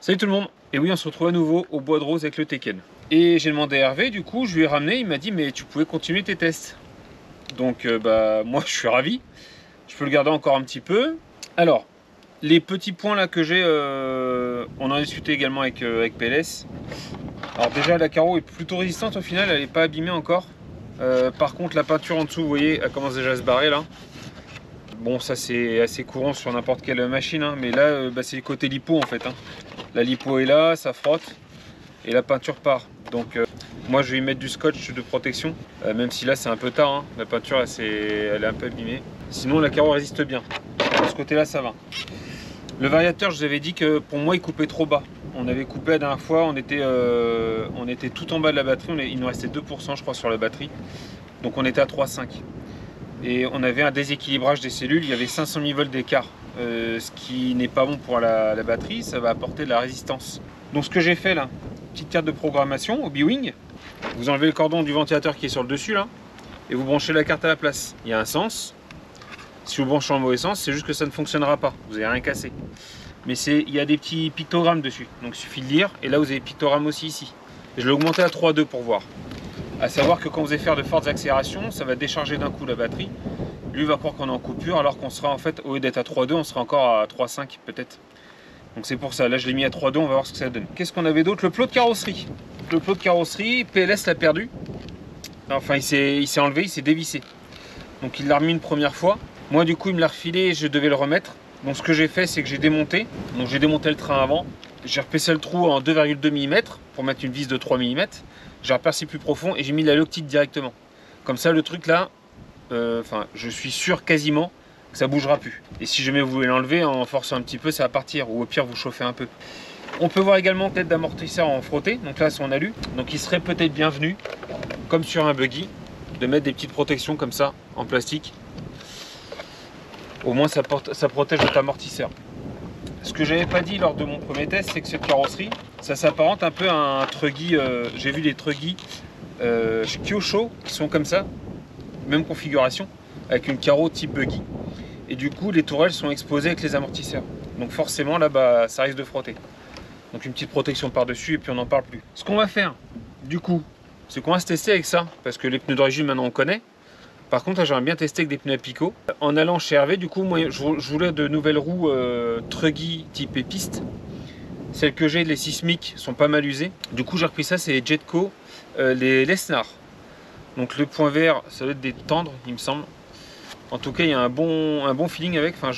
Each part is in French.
Salut tout le monde. Et oui, on se retrouve à nouveau au Bois de Rose avec le Tekken. Et j'ai demandé à Hervé, du coup, je lui ai ramené, il m'a dit mais tu pouvais continuer tes tests. Donc bah moi je suis ravi. Je peux le garder encore un petit peu. Alors, les petits points là que j'ai, on en a discuté également avec PLS. Alors déjà la carreau est plutôt résistante au final, elle n'est pas abîmée encore. Par contre la peinture en dessous, vous voyez, elle commence déjà à se barrer là. Bon, ça c'est assez courant sur n'importe quelle machine, hein, mais là bah, c'est le côté lipo en fait. Hein. La lipo est là, ça frotte et la peinture part. Donc moi je vais y mettre du scotch de protection, même si là c'est un peu tard, hein. La peinture elle est un peu abîmée. Sinon la carreau résiste bien. De ce côté là ça va. Le variateur, je vous avais dit que pour moi il coupait trop bas. On avait coupé la dernière fois, on était tout en bas de la batterie, il nous restait 2% je crois sur la batterie. Donc on était à 3,5. Et on avait un déséquilibrage des cellules, il y avait 500 000 volts d'écart. Ce qui n'est pas bon pour la batterie, ça va apporter de la résistance. Donc ce que j'ai fait là, petite carte de programmation au B-Wing. Vous enlevez le cordon du ventilateur qui est sur le dessus là, et vous branchez la carte à la place. Il y a un sens. Si vous branchez en mauvais sens, c'est juste que ça ne fonctionnera pas. Vous n'avez rien cassé. Mais il y a des petits pictogrammes dessus. Donc il suffit de lire. Et là, vous avez pictogrammes aussi ici. Et je l'ai augmenté à 3,2 pour voir. À savoir que quand vous allez faire de fortes accélérations, ça va décharger d'un coup la batterie. Lui va croire qu'on est en coupure, alors qu'on sera en fait, au lieu d'être à 3,2, on sera encore à 3,5 peut-être. Donc c'est pour ça. Là, je l'ai mis à 3,2. On va voir ce que ça donne. Qu'est-ce qu'on avait d'autre? Le plot de carrosserie. Le plot de carrosserie, PLS l'a perdu. Enfin, il s'est enlevé, il s'est dévissé. Donc il l'a remis une première fois. Moi du coup il me l'a refilé et je devais le remettre. Donc ce que j'ai fait c'est que j'ai démonté. Donc j'ai démonté le train avant. J'ai repaissé le trou en 2,2 mm pour mettre une vis de 3 mm. J'ai repercé plus profond et j'ai mis la loctite directement. Comme ça le truc là, je suis sûr quasiment que ça bougera plus. Et si jamais vous voulez l'enlever en forçant un petit peu ça va partir. Ou au pire vous chauffez un peu. On peut voir également tête d'amortisseur en frotté. Donc là c'est en alu. Donc il serait peut-être bienvenu, comme sur un buggy, de mettre des petites protections comme ça en plastique. Au moins ça protège votre amortisseur. Ce que j'avais pas dit lors de mon premier test, c'est que cette carrosserie, ça s'apparente un peu à un truggy. J'ai vu des truggy Kyosho qui sont comme ça, même configuration, avec une carreau type buggy. Et du coup, les tourelles sont exposées avec les amortisseurs. Donc forcément, là, bah, ça risque de frotter. Donc une petite protection par-dessus et puis on n'en parle plus. Ce qu'on va faire, du coup, c'est qu'on va se tester avec ça, parce que les pneus d'origine, maintenant, on connaît. Par contre, j'aimerais bien tester avec des pneus à picot. En allant chez Hervé, du coup, moi, je voulais de nouvelles roues Truggy type piste. Celles que j'ai, les Sismic, sont pas mal usées. Du coup, j'ai repris ça, c'est les Jetco, les Lesnar. Donc le point vert, ça doit être des tendres, il me semble. En tout cas, il y a un bon feeling avec. Enfin,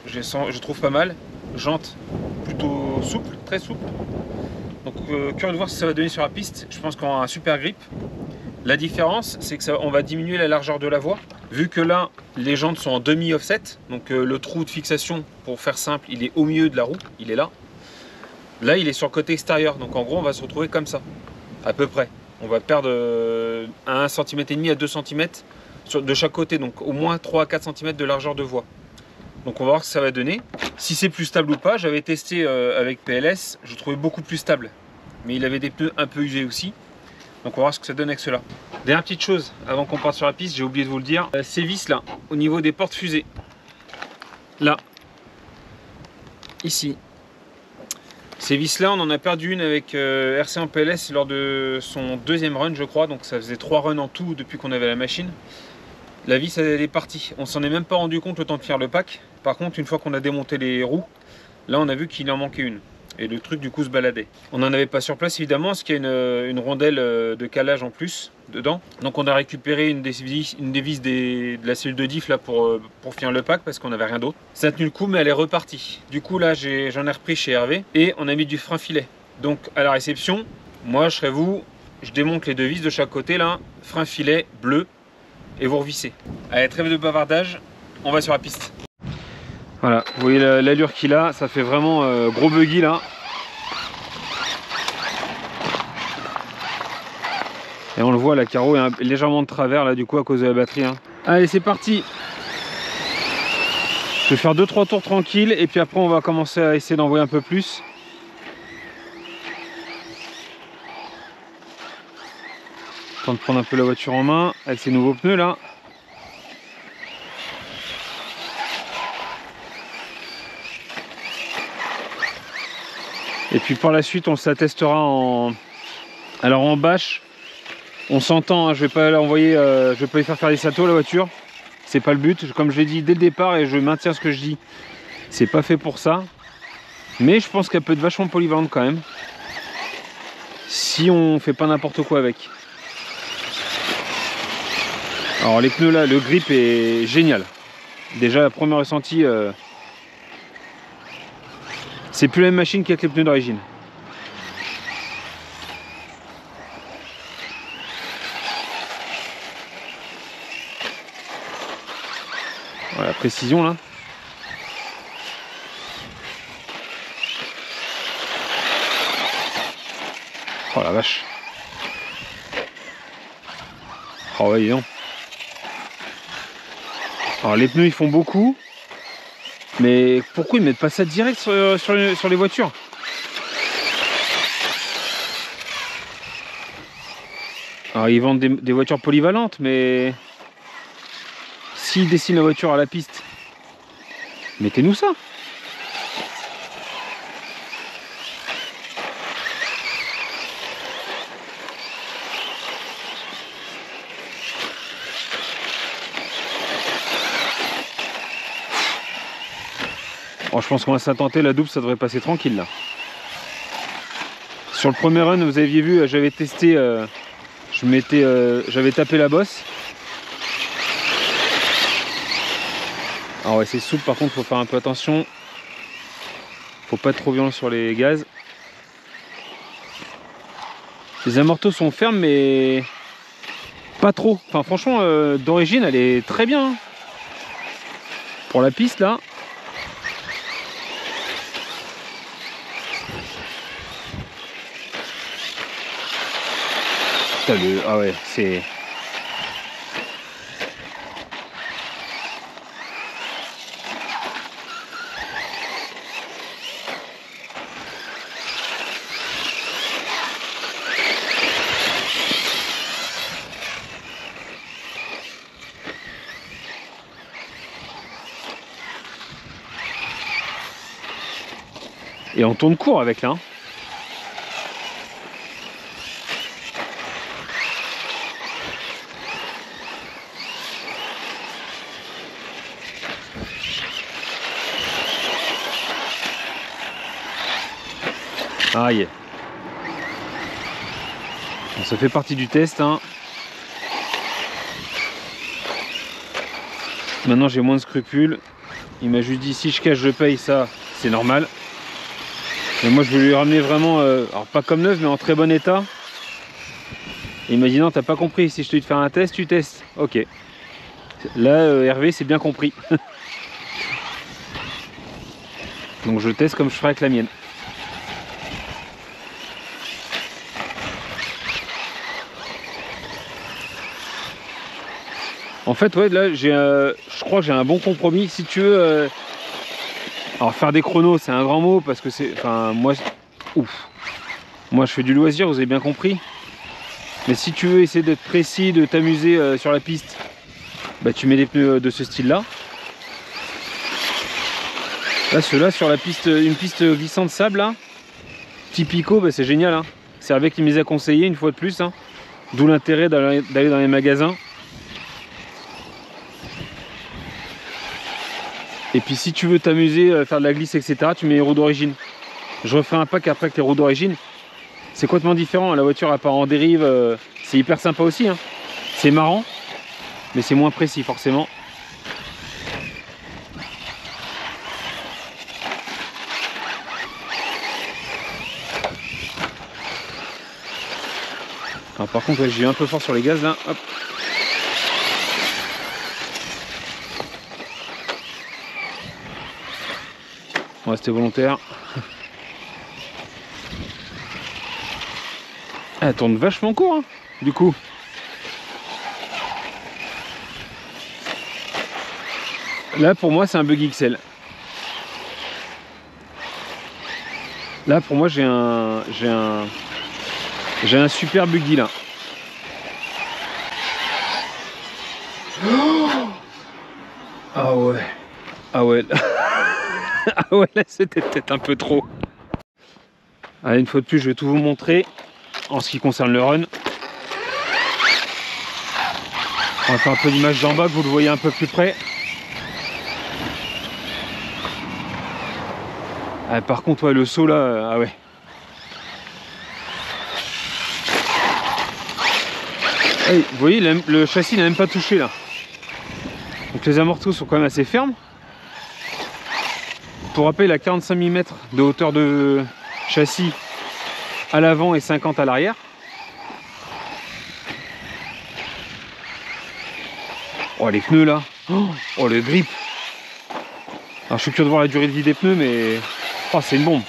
je trouve pas mal. Jantes plutôt souple, très souple. Donc, curieux de voir ce que ça va donner sur la piste. Je pense qu'on aura un super grip. La différence, c'est que on va diminuer la largeur de la voie. Vu que là, les jantes sont en demi-offset, donc le trou de fixation, pour faire simple, il est au milieu de la roue, il est là. Là, il est sur le côté extérieur, donc en gros, on va se retrouver comme ça, à peu près. On va perdre 1,5 cm à 2 cm de chaque côté, donc au moins 3 à 4 cm de largeur de voie. Donc on va voir ce que ça va donner. Si c'est plus stable ou pas, j'avais testé avec PLS, je trouvais beaucoup plus stable. Mais il avait des pneus un peu usés aussi. Donc on va voir ce que ça donne avec cela. Dernière petite chose, avant qu'on parte sur la piste, j'ai oublié de vous le dire. Ces vis là, au niveau des portes fusées. Là. Ici. Ces vis là, on en a perdu une avec RC en PLS lors de son deuxième run je crois. Donc ça faisait 3 runs en tout depuis qu'on avait la machine. La vis elle est partie. On s'en est même pas rendu compte le temps de faire le pack. Par contre une fois qu'on a démonté les roues, là on a vu qu'il en manquait une. Et le truc du coup se baladait. On n'en avait pas sur place évidemment parce qu'il y a une rondelle de calage en plus dedans. Donc on a récupéré une des vis de la cellule de diff là pour finir le pack parce qu'on n'avait rien d'autre. Ça a tenu le coup mais elle est repartie. Du coup là j'en ai repris chez Hervé et on a mis du frein filet. Donc à la réception, moi je serais vous, je démonte les deux vis de chaque côté là, frein filet bleu et vous revissez. Allez, trêve de bavardage, on va sur la piste. Voilà, vous voyez l'allure qu'il a, ça fait vraiment gros buggy là. Et on le voit, la carreau est légèrement de travers là du coup à cause de la batterie. Hein. Allez, c'est parti. Je vais faire 2-3 tours tranquille et puis après on va commencer à essayer d'envoyer un peu plus. Temps de prendre un peu la voiture en main avec ces nouveaux pneus là. Et puis par la suite on s'attestera en... Alors en bâche, on s'entend, hein, je vais pas l'envoyer, je vais pas lui faire des saltos la voiture. C'est pas le but, comme je l'ai dit dès le départ et je maintiens ce que je dis. C'est pas fait pour ça. Mais je pense qu'elle peut être vachement polyvalente quand même. Si on fait pas n'importe quoi avec. Alors les pneus là, le grip est génial. Déjà la première ressenti, c'est plus la même machine qu'avec les pneus d'origine. Voilà, précision là. Oh la vache. Oh ouais, dis donc. Alors les pneus ils font beaucoup. Mais pourquoi ils mettent pas ça direct sur les voitures? Alors ils vendent des voitures polyvalentes, mais s'ils dessinent la voiture à la piste, mettez-nous ça. Bon, je pense qu'on va s'attenter, la double ça devrait passer tranquille là. Sur le premier run vous aviez vu, j'avais testé, j'avais tapé la bosse. Alors ouais, c'est souple, par contre faut faire un peu attention, faut pas être trop violent sur les gaz. Les amortos sont fermes mais pas trop, enfin franchement d'origine elle est très bien hein. Pour la piste là. Ah ouais, c'est... Et on tourne court avec là. Hein. Ah yeah. Bon, ça fait partie du test. Hein. Maintenant j'ai moins de scrupules. Il m'a juste dit si je cache je paye, ça c'est normal. Et moi je vais lui ramener vraiment, alors pas comme neuf mais en très bon état. Et il m'a dit non t'as pas compris, si je te dis de faire un test, tu testes. Ok. Là Hervé c'est bien compris. Donc je teste comme je ferai avec la mienne. En fait ouais là je crois que j'ai un bon compromis. Si tu veux alors faire des chronos c'est un grand mot parce que c'est. Enfin moi. Ouf. Moi je fais du loisir, vous avez bien compris. Mais si tu veux essayer d'être précis, de t'amuser sur la piste, bah tu mets des pneus de ce style là. Là ceux-là sur la piste, une piste glissante sable là, typico, bah, c'est génial hein. C'est avec qui me les a conseillés une fois de plus hein. D'où l'intérêt d'aller dans les magasins. Et puis si tu veux t'amuser, faire de la glisse, etc., tu mets les roues d'origine. Je referai un pack après avec les roues d'origine. C'est complètement différent, la voiture elle part en dérive, c'est hyper sympa aussi. Hein. C'est marrant, mais c'est moins précis forcément. Alors, par contre, ouais, j'ai eu un peu fort sur les gaz là. Hop. Ouais, c'était volontaire. Elle tourne vachement court, hein, du coup. Là, pour moi, c'est un buggy XL. Là, pour moi, j'ai un super buggy là. Oh ah ouais. Ah ouais. Ah ouais, là, c'était peut-être un peu trop. Allez, une fois de plus, je vais tout vous montrer en ce qui concerne le run. On va faire un peu l'image d'en bas, que vous le voyez un peu plus près. Ah, par contre, ouais, le saut là, ah ouais. Hey, vous voyez, le châssis n'a même pas touché là. Donc les amortisseurs sont quand même assez fermes. Pour rappel, il a 45 mm de hauteur de châssis à l'avant et 50 à l'arrière. Oh les pneus là. Oh le grip. Alors je suis curieux de voir la durée de vie des pneus, mais oh, c'est une bombe.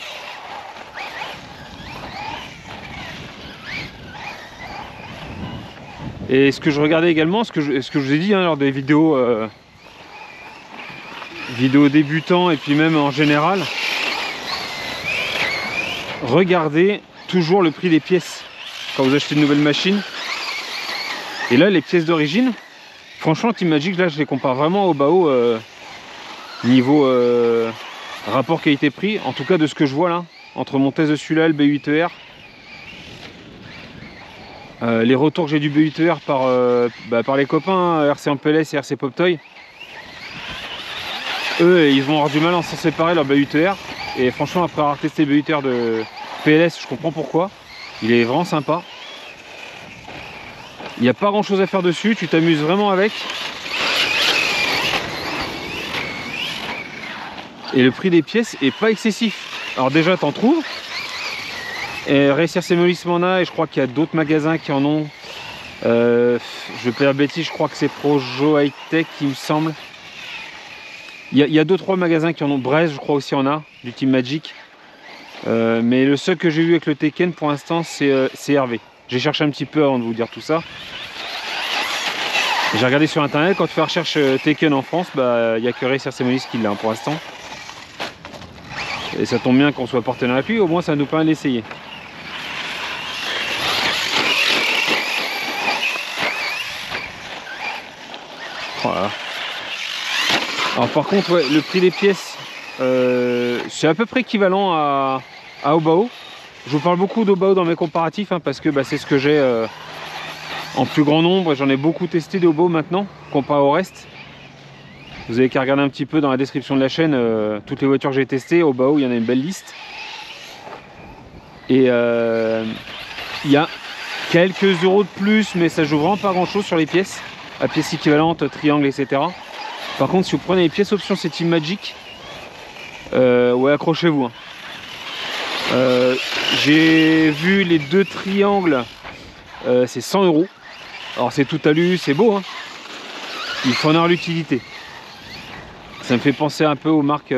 Et ce que je regardais également, ce que je vous ai dit hein, lors des vidéos débutants et puis même en général, regardez toujours le prix des pièces quand vous achetez une nouvelle machine. Et là les pièces d'origine, franchement Team Magic, là je les compare vraiment au Bao niveau rapport qualité-prix, en tout cas de ce que je vois là, entre mon test de celui-là, le B8ER. Les retours que j'ai du B8ER par les copains RC Ampelès et RC Poptoy, eux ils vont avoir du mal à s'en séparer leur B8ER, et franchement après avoir testé le B8ER de PLS je comprends pourquoi, il est vraiment sympa. Il n'y a pas grand chose à faire dessus, tu t'amuses vraiment avec. Et le prix des pièces est pas excessif. Alors déjà t'en trouves. Et Réussir ses Molis m'en a, et je crois qu'il y a d'autres magasins qui en ont. Je vais pas dire bêtise, je crois que c'est Projo High Tech il me semble. Il y a 2-3 magasins qui en ont. Brest je crois aussi en a, du Team Magic. Mais le seul que j'ai vu avec le Tekken pour l'instant c'est Hervé. J'ai cherché un petit peu avant de vous dire tout ça. J'ai regardé sur internet, quand tu fais recherche Tekken en France, bah il n'y a que Réussir ses Molis qui l'a pour l'instant. Et ça tombe bien qu'on soit partenaire avec lui, au moins ça nous permet d'essayer. Voilà. Alors par contre ouais, le prix des pièces c'est à peu près équivalent à Obao. Je vous parle beaucoup d'Obao dans mes comparatifs hein, parce que bah, c'est ce que j'ai en plus grand nombre, et j'en ai beaucoup testé d'Obao maintenant comparé au reste. Vous avez qu'à regarder un petit peu dans la description de la chaîne toutes les voitures que j'ai testées. Obao il y en a une belle liste. Et il y a quelques euros de plus, mais ça joue vraiment pas grand chose sur les pièces à pièces équivalentes, triangles, etc. Par contre si vous prenez les pièces options c'est Team Magic, ouais accrochez-vous hein. J'ai vu les 2 triangles, c'est 100 €. Alors c'est tout alu, c'est beau hein. Il faut en avoir l'utilité. Ça me fait penser un peu aux marques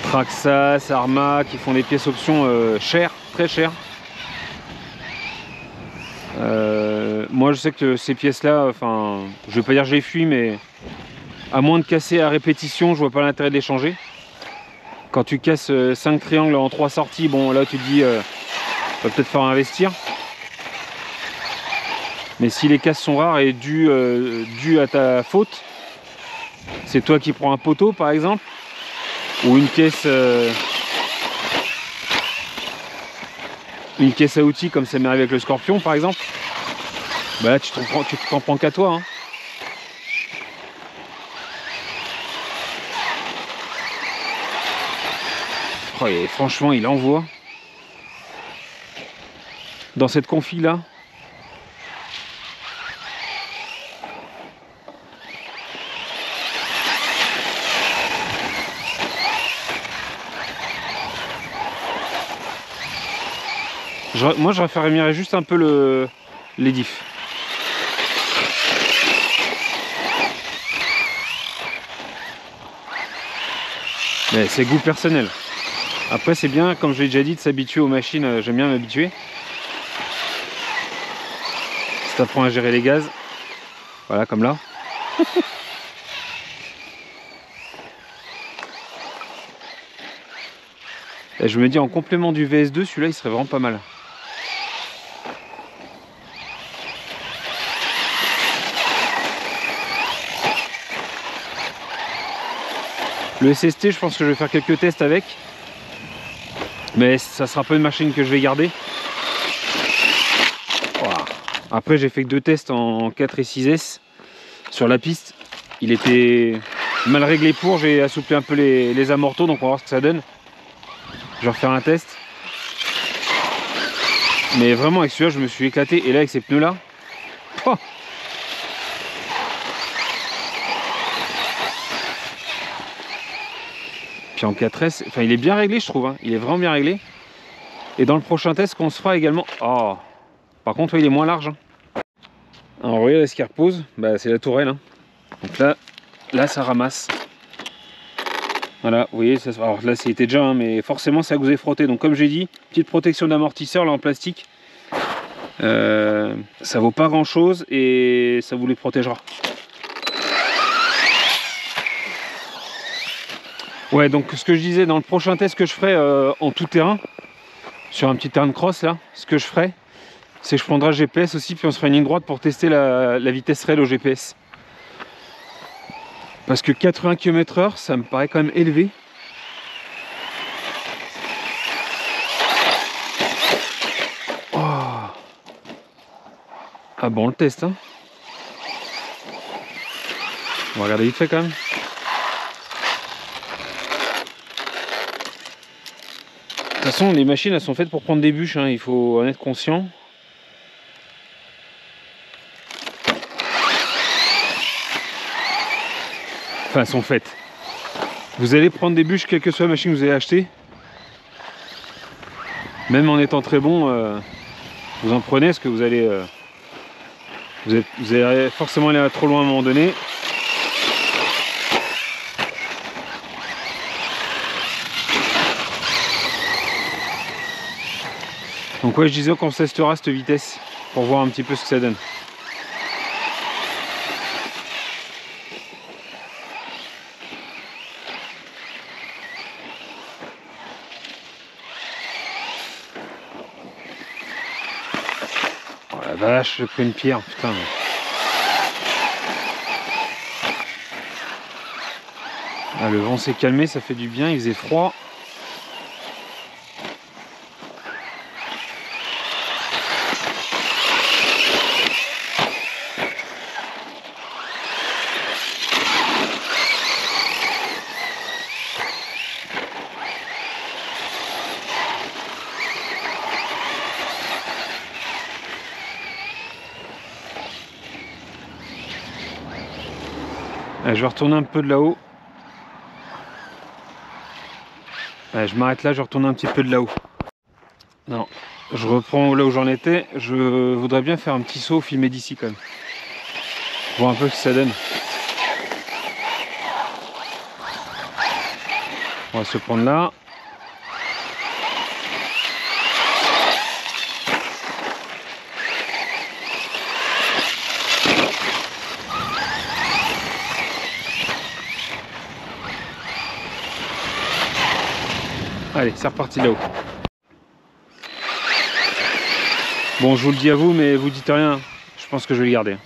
Traxxas, Arma qui font des pièces options chères, très chères. Moi je sais que ces pièces là, enfin je vais pas dire que je les fuis, mais à moins de casser à répétition je vois pas l'intérêt de les changer. Quand tu casses 5 triangles en 3 sorties, bon là tu te dis va peut-être falloir investir. Mais si les casses sont rares et dues à ta faute, c'est toi qui prends un poteau par exemple, ou une caisse à outils comme ça m'est arrivé avec le Scorpion par exemple, bah là tu t'en prends qu'à toi hein. Oh, et franchement il envoie dans cette config là. Moi je raffermirais juste un peu les diffs. Mais c'est goût personnel. Après c'est bien, comme je l'ai déjà dit, de s'habituer aux machines, j'aime bien m'habituer. Si t'apprends à gérer les gaz, voilà comme là. Et je me dis en complément du VS2, celui-là il serait vraiment pas mal. Le SST, je pense que je vais faire quelques tests avec. Mais ça sera pas une machine que je vais garder. Voilà. Après j'ai fait que 2 tests en 4 et 6S sur la piste. Il était mal réglé pour, j'ai assoupli un peu les amortos, donc on va voir ce que ça donne. Je vais refaire un test. Mais vraiment avec celui-là je me suis éclaté, et là avec ces pneus là, oh, puis en 4S, enfin il est bien réglé je trouve, hein. Il est vraiment bien réglé. Et dans le prochain test qu'on se fera également, oh, par contre ouais, il est moins large, hein. Alors regardez ce qui repose, bah, c'est la tourelle, hein. Donc là ça ramasse. Voilà, vous voyez, ça, alors là c'était déjà, hein, mais forcément ça vous est frotté. Donc comme j'ai dit, petite protection d'amortisseur là en plastique. Ça vaut pas grand chose et ça vous les protégera. Ouais, donc ce que je disais, dans le prochain test que je ferai en tout terrain, sur un petit terrain de cross là, ce que je ferai, c'est que je prendrai le GPS aussi, puis on se fera une ligne droite pour tester la vitesse réelle au GPS. Parce que 80 km/h, ça me paraît quand même élevé. Oh. Ah bon, le test, hein. On va regarder vite fait quand même. De toute façon, les machines, elles sont faites pour prendre des bûches, hein. Il faut en être conscient. Enfin, elles sont faites. Vous allez prendre des bûches, quelle que soit la machine que vous allez acheter. Même en étant très bon, vous en prenez, parce que vous allez, vous allez forcément aller trop loin à un moment donné. Donc ouais, je disais qu'on testera cette vitesse pour voir un petit peu ce que ça donne. Oh la vache, j'ai pris une pierre, putain. Ah, le vent s'est calmé, ça fait du bien, il faisait froid. Je vais retourner un peu de là-haut. Je m'arrête là, je retourne un petit peu de là-haut. Non, je reprends là où j'en étais. Je voudrais bien faire un petit saut filmé d'ici quand même. Voir un peu ce que ça donne. On va se prendre là. Allez, c'est reparti là-haut. Bon, je vous le dis à vous, mais vous dites rien. Je pense que je vais le garder.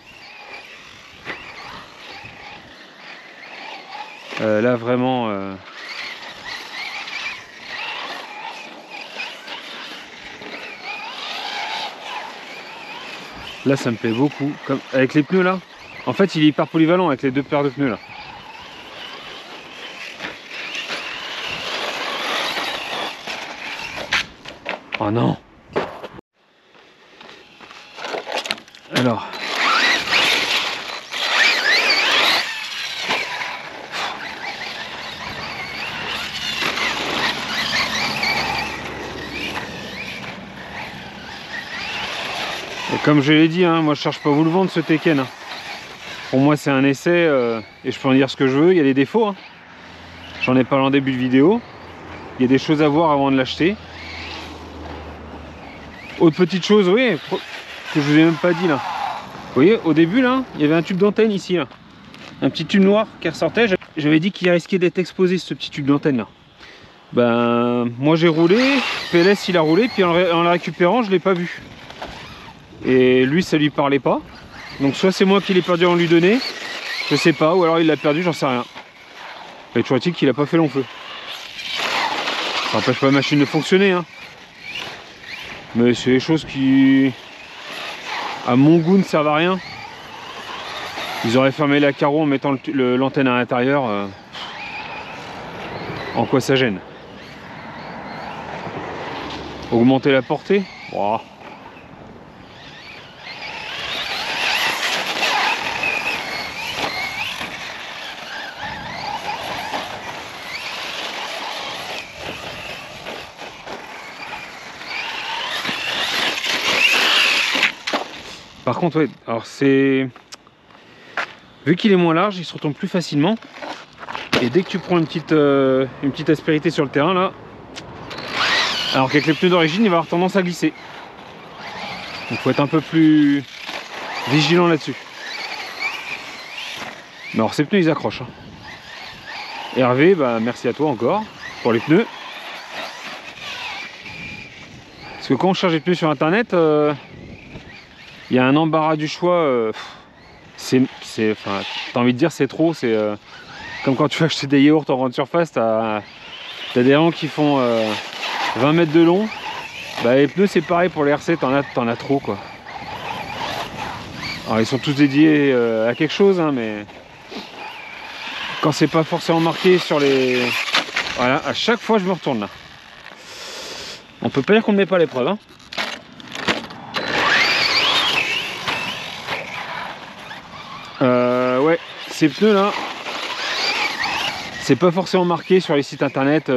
Là, vraiment... Là, ça me plaît beaucoup. Comme... Avec les pneus, là. En fait, il est hyper polyvalent avec les 2 paires de pneus, là. Oh non! Alors... Et comme je l'ai dit, hein, moi je cherche pas à vous le vendre ce Tekken. Hein. Pour moi c'est un essai et je peux en dire ce que je veux. Il y a des défauts. Hein. J'en ai parlé en début de vidéo. Il y a des choses à voir avant de l'acheter. Autre petite chose, oui, que je vous ai même pas dit là. Vous voyez, au début là, il y avait un tube d'antenne ici là. Un petit tube noir qui ressortait. J'avais dit qu'il risquait d'être exposé ce petit tube d'antenne là. Ben, moi j'ai roulé, PLS il a roulé, puis en le récupérant je l'ai pas vu. Et lui ça lui parlait pas. Donc soit c'est moi qui l'ai perdu en lui donner, je sais pas, ou alors il l'a perdu, j'en sais rien. Et toujours est-il qu'il a pas fait long feu. Ça n'empêche pas la machine de fonctionner, hein. Mais c'est des choses qui, à mon goût, ne servent à rien. Ils auraient fermé la carreau en mettant l'antenne à l'intérieur. En quoi ça gêne? Augmenter la portée? Wow. Par contre, ouais, alors c'est... Vu qu'il est moins large, il se retourne plus facilement. Et dès que tu prends une petite aspérité sur le terrain, là... Alors qu'avec les pneus d'origine, il va avoir tendance à glisser. Donc il faut être un peu plus vigilant là-dessus. Mais alors ces pneus, ils accrochent. Hein. Hervé, bah, merci à toi encore pour les pneus. Parce que quand on charge les pneus sur internet... il y a un embarras du choix, enfin, t'as envie de dire c'est trop, c'est comme quand tu vas acheter des yaourts en grande surface, t'as des rangs qui font 20 mètres de long, bah les pneus c'est pareil pour les RC, t'en as trop quoi. Alors ils sont tous dédiés à quelque chose, hein, mais quand c'est pas forcément marqué sur les... Voilà, à chaque fois je me retourne là. On peut pas dire qu'on ne met pas à l'épreuve, hein. Ouais, ces pneus là, c'est pas forcément marqué sur les sites internet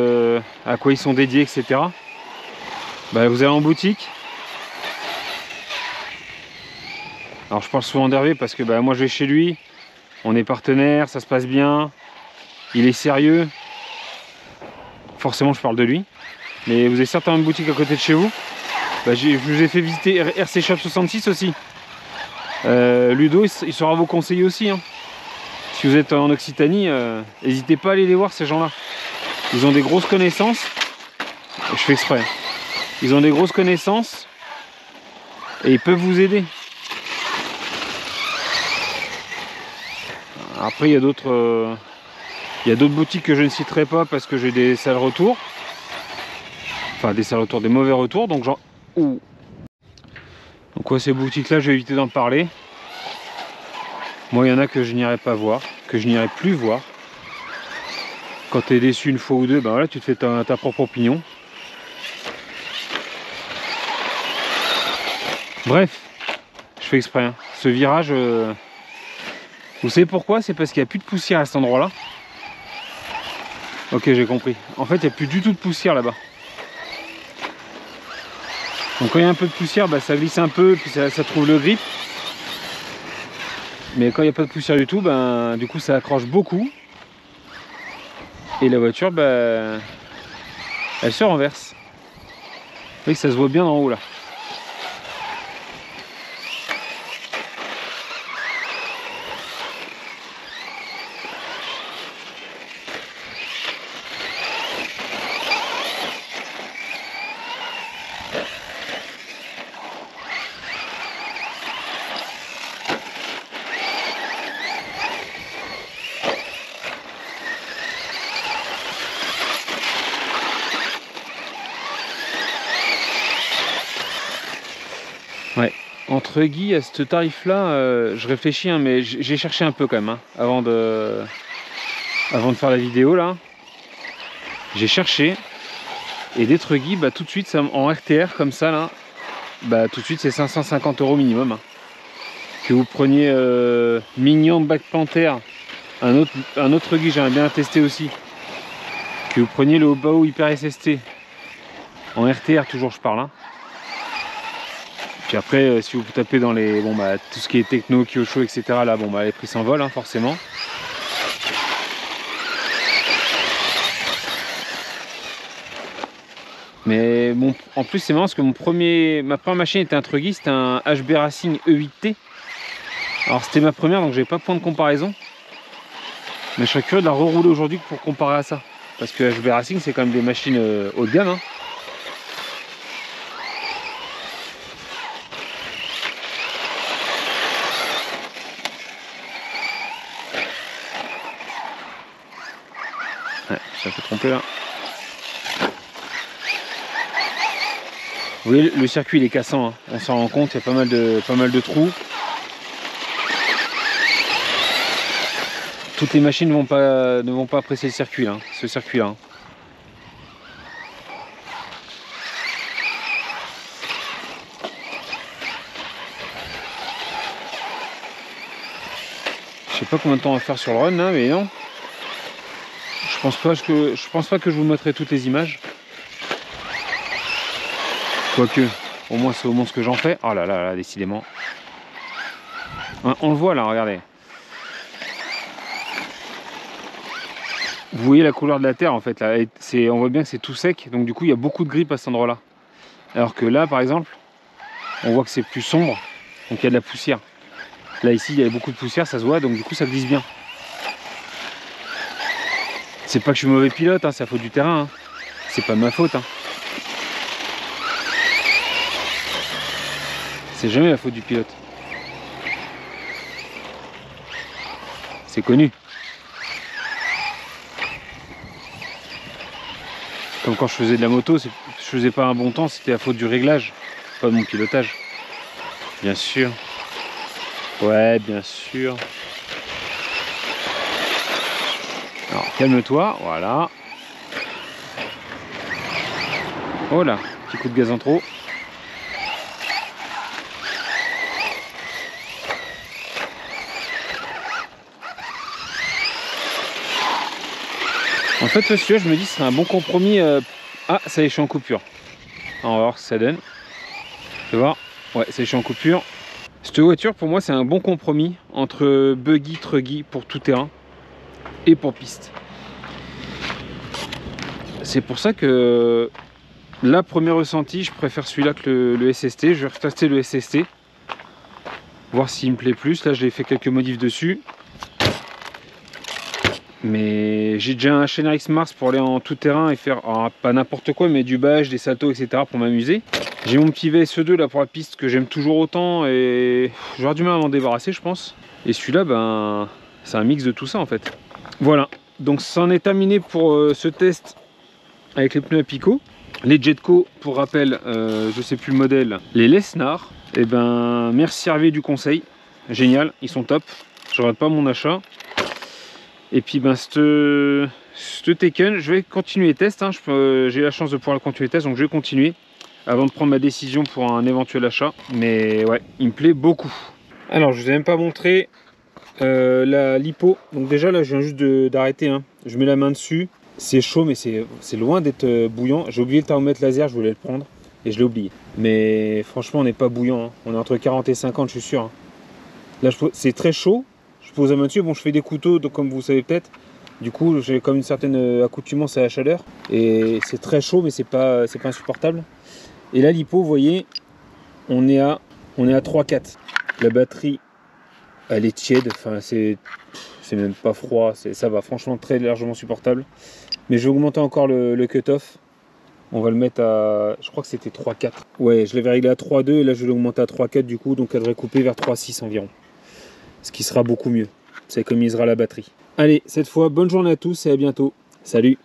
à quoi ils sont dédiés, etc. Bah, vous allez en boutique. Alors je parle souvent d'Hervé parce que bah, moi je vais chez lui, on est partenaire, ça se passe bien, il est sérieux. Forcément je parle de lui. Mais vous avez certaines boutiques à côté de chez vous. Bah, je vous ai fait visiter RC Shop 66 aussi. Ludo il saura vous conseiller aussi, hein. Si vous êtes en Occitanie, n'hésitez pas à aller les voir ces gens là. Ils ont des grosses connaissances. Je fais exprès, hein. Ils ont des grosses connaissances et ils peuvent vous aider. Après il y a d'autres boutiques que je ne citerai pas parce que j'ai des sales retours. Enfin des sales retours, des mauvais retours. Donc genre... Ouh. Donc ouais, ces boutiques là je vais éviter d'en parler. Moi il y en a que je n'irai pas voir, que je n'irai plus voir. Quand tu es déçu une fois ou deux, ben voilà, tu te fais ta propre opinion. Bref, je fais exprès, hein. Ce virage, vous savez pourquoi? C'est parce qu'il n'y a plus de poussière à cet endroit là. Ok, j'ai compris. En fait il n'y a plus du tout de poussière là-bas. Donc quand il y a un peu de poussière, bah, ça glisse un peu, puis ça trouve le grip. Mais quand il n'y a pas de poussière du tout, ben, du coup ça accroche beaucoup. Et la voiture, ben, elle se renverse. Vous voyez que ça se voit bien en haut là. Ouais, entre Guy à ce tarif là, je réfléchis, hein, mais j'ai cherché un peu quand même, hein, avant de faire la vidéo là. J'ai cherché et d'être Guy, bah, tout de suite en RTR comme ça là, bah, tout de suite c'est 550 € minimum, hein. Que vous preniez Mignon Black Panther, un autre Guy j'aimerais bien tester aussi. Que vous preniez le Obao Hyper SST en RTR toujours je parle, hein. Puis après, si vous tapez dans les tout ce qui est techno, Kyosho, etc. là, les prix s'envolent, hein, forcément. Mais bon, en plus c'est marrant parce que ma première machine était un Truggy, c'était un HB Racing E8T. Alors c'était ma première, donc j'avais pas point de comparaison. Mais je serais curieux de la rerouler aujourd'hui pour comparer à ça. Parce que HB Racing c'est quand même des machines haut de gamme, hein. Ouais, ça fait tromper là. Vous voyez, le circuit il est cassant, hein. On s'en rend compte, il y a pas mal de trous. Toutes les machines ne vont pas apprécier le circuit là, ce circuit là. Je sais pas combien de temps on va faire sur le run là, mais non. Je pense pas que je vous mettrai toutes les images. Quoique, au moins c'est au moins ce que j'en fais. Oh là là, là décidément. Hein, on le voit là, regardez. Vous voyez la couleur de la terre en fait là, on voit bien que c'est tout sec, donc du coup il y a beaucoup de grippe à cet endroit là. Alors que là par exemple, on voit que c'est plus sombre, donc il y a de la poussière. Là ici il y a beaucoup de poussière, ça se voit, donc du coup ça glisse bien. C'est pas que je suis mauvais pilote, hein, c'est la faute du terrain, hein. C'est pas de ma faute. Hein. C'est jamais la faute du pilote. C'est connu. Comme quand je faisais de la moto, je faisais pas un bon temps, c'était la faute du réglage, pas de mon pilotage. Bien sûr. Ouais, bien sûr. Alors, calme-toi, voilà. Oh là, petit coup de gaz en trop. En fait, celui-là, je me dis que c'est un bon compromis. Ah, ça y est, je suis en coupure. On va voir ce que ça donne. Tu vois? Ouais, ça y est, je suis en coupure. Cette voiture, pour moi, c'est un bon compromis entre buggy, truggy pour tout terrain et pour piste. C'est pour ça que là, premier ressenti, je préfère celui-là que le SST. Je vais retester le SST, voir s'il me plaît plus. Là, j'ai fait quelques modifs dessus. Mais j'ai déjà un Chainer X Mars pour aller en tout terrain et faire pas n'importe quoi, mais du badge, des saltos, etc. pour m'amuser. J'ai mon petit VSE2 là pour la piste que j'aime toujours autant et j'aurai du mal à m'en débarrasser, je pense. Et celui-là, ben, c'est un mix de tout ça en fait. Voilà, donc c'en est terminé pour ce test avec les pneus à picot. Les Jetco, pour rappel, je sais plus le modèle, les Lesnar. Et ben, merci Hervé du conseil, génial, ils sont top. Je regrette pas mon achat. Et puis ben ce Taken, je vais continuer les tests, hein. J'ai la chance de pouvoir continuer les tests, donc je vais continuer avant de prendre ma décision pour un éventuel achat. Mais ouais, il me plaît beaucoup. Alors je vous ai même pas montré la lipo. Donc déjà là je viens juste d'arrêter, hein. Je mets la main dessus, c'est chaud mais c'est loin d'être bouillant. J'ai oublié le thermomètre laser, je voulais le prendre et je l'ai oublié. Mais franchement on n'est pas bouillant, hein. On est entre 40 et 50 je suis sûr, hein. Là c'est très chaud. Je pose la main dessus, bon je fais des couteaux, donc comme vous savez peut-être, du coup j'ai comme une certaine accoutumance à la chaleur et c'est très chaud mais c'est pas insupportable. Et la lipo, vous voyez, on est à 3,4. La batterie elle est tiède, enfin c'est même pas froid, ça va franchement très largement supportable. Mais je vais augmenter encore le cut-off. On va le mettre à, je crois que c'était 3,4. Ouais, je l'avais réglé à 3,2 et là je vais l'augmenter à 3,4 du coup, donc elle devrait couper vers 3,6 environ. Ce qui sera beaucoup mieux, ça économisera la batterie. Allez, cette fois, bonne journée à tous et à bientôt. Salut!